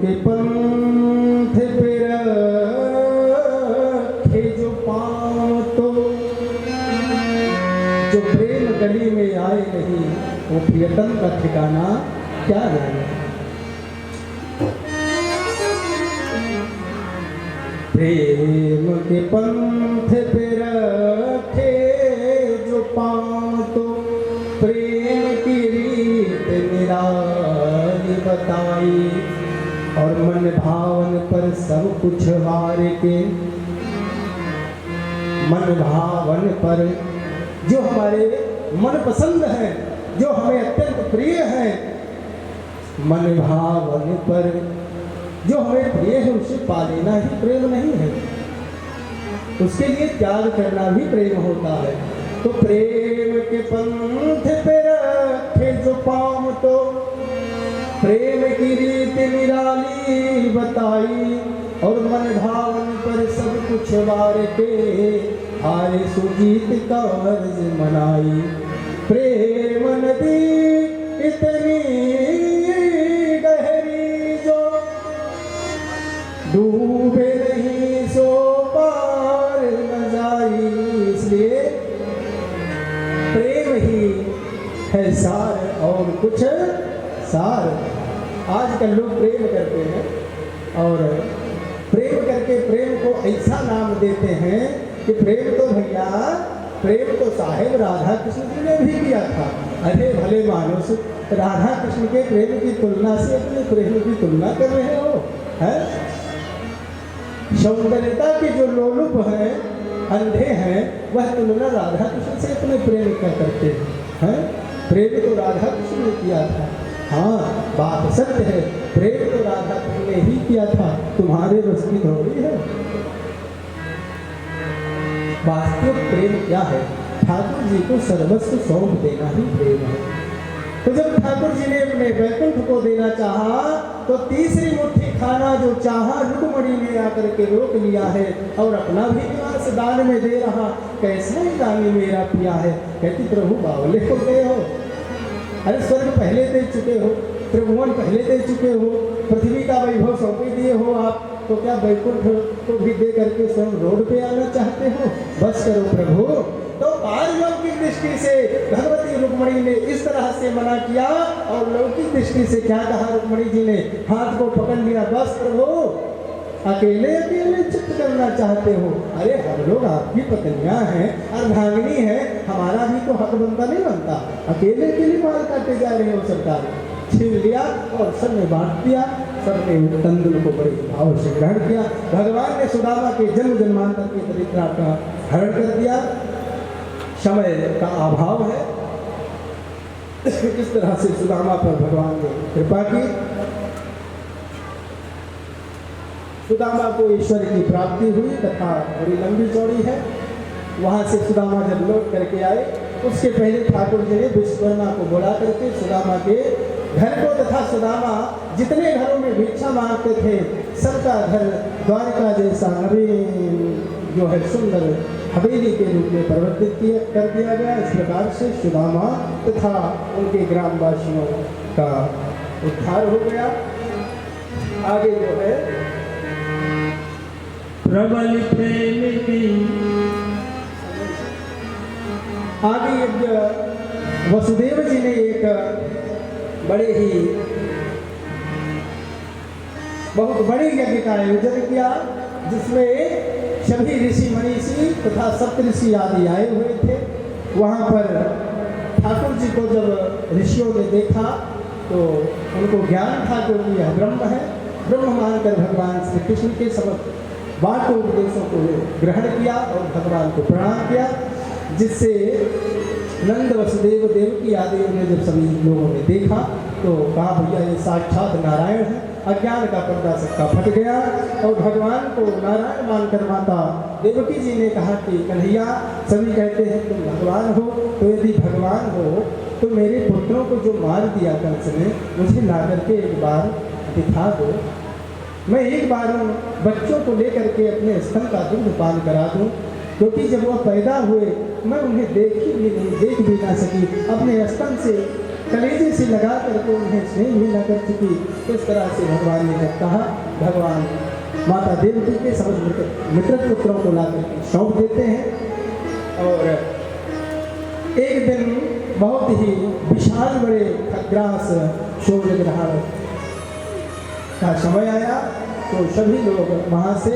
के पंथ पे रखे जो पाँव तो जो प्रेम गली में आए नहीं वो प्रियतम का ठिकाना क्या जाए। प्रेम के पंथ पे रखे जो पाँव तो प्रेम की रीत निराली बताई और मन भावन पर सब कुछ हार के मन भावन पर जो हमारे मन पसंद है जो हमें अत्यंत प्रिय है मन भावन पर जो हमें प्रिय है उसे पा लेना ही प्रेम नहीं है। उसके लिए त्याग करना भी प्रेम होता है। तो प्रेम के पंथ पे रखे जो पाँव तो प्रेम की रीत निराली बताई और मन भावन पर सब कुछ वार के हारे सुजीत का अर्ज मनाई। प्रेम नदी इतनी गहरी जो डूबे नहीं सो पार न जाई। इसलिए प्रेम ही है सार और कुछ सार। आजकल लोग प्रेम करते हैं और प्रेम करके प्रेम को ऐसा नाम देते हैं कि प्रेम तो भैया प्रेम तो साहेब राधा कृष्ण जी ने भी किया था। अरे भले मानुष राधा कृष्ण के प्रेम की तुलना से अपने प्रेम की तुलना कर रहे हो है। सौंदर्यता के जो लोलुप हैं अंधे हैं वह तुलना राधा कृष्ण से अपने प्रेम का करते हैं। प्रेम तो राधा कृष्ण ने किया था। हाँ बात सत्य है प्रेम तो राधा कृष्ण ने ही किया था तुम्हारे बस की थोड़ी है। वास्तविक प्रेम क्या है? ठाकुर जी को सर्वस्व सौंप देना ही प्रेम है। तो जब ठाकुर जी ने अपने वैकुंठ को देना चाहा तो तीसरी मुट्ठी खाना जो चाहा रुक्मणी ने आकर के रोक लिया है और अपना भी निवास दान में दे रहा। कैसा ही दानी मेरा पिया है। कहती प्रभु बावले हो गए हो। अरे स्वर्ग पहले दे चुके हो त्रिभुवन पहले दे चुके हो पृथ्वी का वैभव सौंपे दिए हो आप तो क्या वैकुंठ को भी दे करके स्वयं रोड पे आना चाहते हो? बस करो प्रभु। तो पारलौकिक की दृष्टि से भगवती रुक्मणी ने इस तरह से मना किया और लौकिक दृष्टि से क्या कहा रुक्मणी जी ने हाथ को पकड़ लिया। बस प्रभु अकेले अकेले चित्त करना चाहते हो? अरे हम लोग आपकी पत्नियां हैं अर्धांगिनी है हमारा भी तो हक बनता नहीं बनता। अकेले अकेले माल काटे जा रहे हो सरकार। छीन लिया और सब ने बांट दिया। सबने तंदुल को बड़े भाव से ग्रहण किया। भगवान ने सुदामा के जन्म जन्मांतर की दरिद्रता का हरण कर दिया। समय का अभाव है किस तरह से सुदामा पर भगवान ने कृपा की। सुदामा को ईश्वर की प्राप्ति हुई कथा बड़ी लंबी चौड़ी है। वहाँ से सुदामा जब लौट करके आए उसके पहले ठाकुर जी ने विश्वकर्मा को बुला करके सुदामा के घर को तथा सुदामा जितने घरों में भिक्षा मांगते थे सबका घर द्वारका जैसा नवीन जो है सुंदर हवेली के रूप में परिवर्तित कर दिया गया। इस प्रकार से सुदामा तथा उनके ग्रामवासियों का उद्धार हो गया। आगे जो है प्रबल प्रेम की आगे वसुदेव जी ने एक बड़े ही बहुत बड़े यज्ञ का आयोजन किया जिसमें सभी ऋषि मनीषी तथा सप्तऋषि आदि आए हुए थे। वहाँ पर ठाकुर जी को जब ऋषियों ने देखा तो उनको ज्ञान था कि यह ब्रह्म है। ब्रह्म मानकर भगवान श्री कृष्ण के समस्त बातों उपदेशों को ग्रहण किया और भगवान को प्रणाम किया। जिससे नंद वसुदेव देवकी आदि ने जब सभी लोगों ने देखा तो कहा भैया ये साक्षात नारायण है। अज्ञान का पर्दा सबका फट गया और भगवान को नारायण मानकर माता देवकी जी ने कहा कि कन्हैया सभी कहते हैं तुम भगवान हो तो यदि भगवान हो तो मेरे पुत्रों को जो मार दिया कंस ने मुझे ला करके एक बार दिखा दो। मैं एक बार उन बच्चों को लेकर के अपने स्तन का दूध पान करा दूं क्योंकि जब वह पैदा हुए मैं उन्हें देख भी ना सकी। अपने स्तन से कलेजे से लगा करके उन्हें स्नेह भी न कर सकी। इस तरह से भगवान ने जब कहा, भगवान माता देवकी के समस्त मित्र पुत्रों को ला करके सौंप देते हैं। और एक दिन बहुत ही विशाल बड़े खग्रास सूर्य ग्रहण का समय आया तो सभी लोग वहाँ से